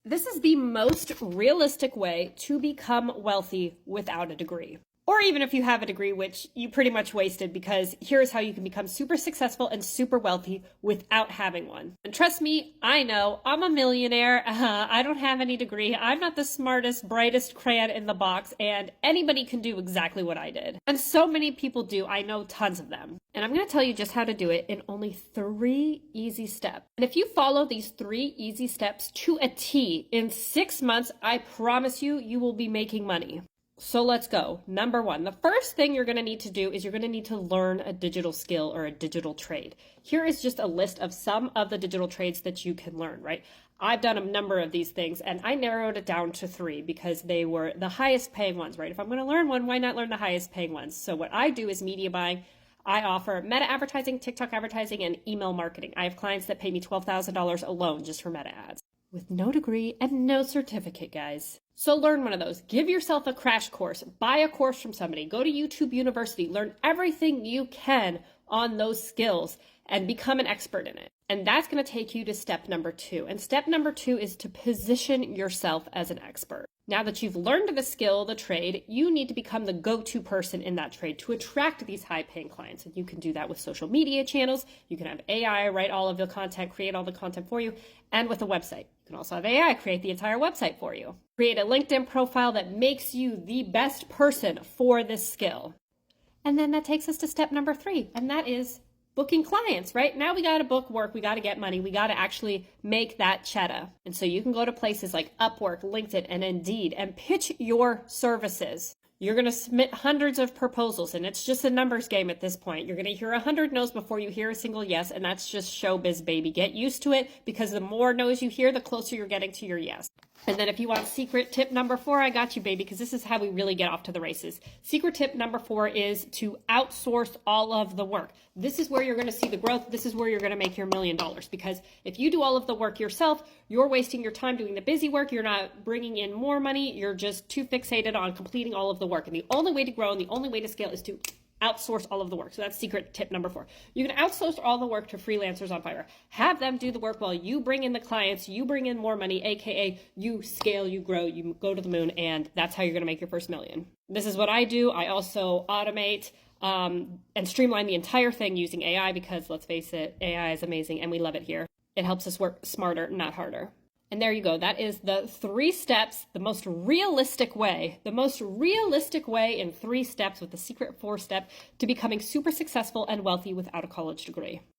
This is the most realistic way to become wealthy without a degree. Or even if you have a degree, which you pretty much wasted, because here's how you can become super successful and super wealthy without having one. And trust me, I know, I'm a millionaire. I don't have any degree. I'm not the smartest, brightest crayon in the box, and anybody can do exactly what I did. And so many people do. I know tons of them. And I'm going to tell you just how to do it in only 3 easy steps. And if you follow these 3 easy steps to a T, in 6 months, I promise you, you will be making money. So let's go. Number 1, the first thing you're going to need to do is you're going to need to learn a digital skill or a digital trade. Here is just a list of some of the digital trades that you can learn, right? I've done a number of these things and I narrowed it down to 3 because they were the highest paying ones, right? If I'm going to learn one, why not learn the highest paying ones? So what I do is media buying. I offer meta advertising, TikTok advertising, and email marketing. I have clients that pay me $12,000 alone just for meta ads with no degree and no certificate, guys. So learn one of those. Give yourself a crash course. Buy a course from somebody. Go to YouTube University. Learn everything you can on those skills and become an expert in it. And that's going to take you to step number 2. And step number 2 is to position yourself as an expert. Now that you've learned the skill, the trade, you need to become the go-to person in that trade to attract these high-paying clients. And you can do that with social media channels. You can have AI write all of the content, create all the content for you, and with a website. You can also have AI create the entire website for you. Create a LinkedIn profile that makes you the best person for this skill. And then that takes us to step number 3, and that is booking clients, right? Now we got to book work, we got to get money, we got to actually make that cheddar. And so you can go to places like Upwork, LinkedIn, and Indeed and pitch your services. You're going to submit hundreds of proposals, and it's just a numbers game at this point. You're going to hear 100 no's before you hear a single yes, and that's just showbiz, baby. Get used to it, because the more no's you hear, the closer you're getting to your yes. And then if you want secret tip number 4, I got you, baby, because this is how we really get off to the races. Secret tip number 4 is to outsource all of the work. This is where you're going to see the growth. This is where you're going to make your $1 million, because if you do all of the work yourself, you're wasting your time doing the busy work. You're not bringing in more money. You're just too fixated on completing all of the work. And the only way to grow and the only way to scale is to outsource all of the work. So that's secret tip number 4. You can outsource all the work to freelancers on Fiverr. Have them do the work while you bring in the clients, you bring in more money, aka you scale, you grow, you go to the moon, and that's how you're going to make your first $1 million. This is what I do. I also automate and streamline the entire thing using AI, because let's face it, AI is amazing and we love it here. It helps us work smarter, not harder. And there you go. That is the 3 steps, the most realistic way in 3 steps with the secret 4 step to becoming super successful and wealthy without a college degree.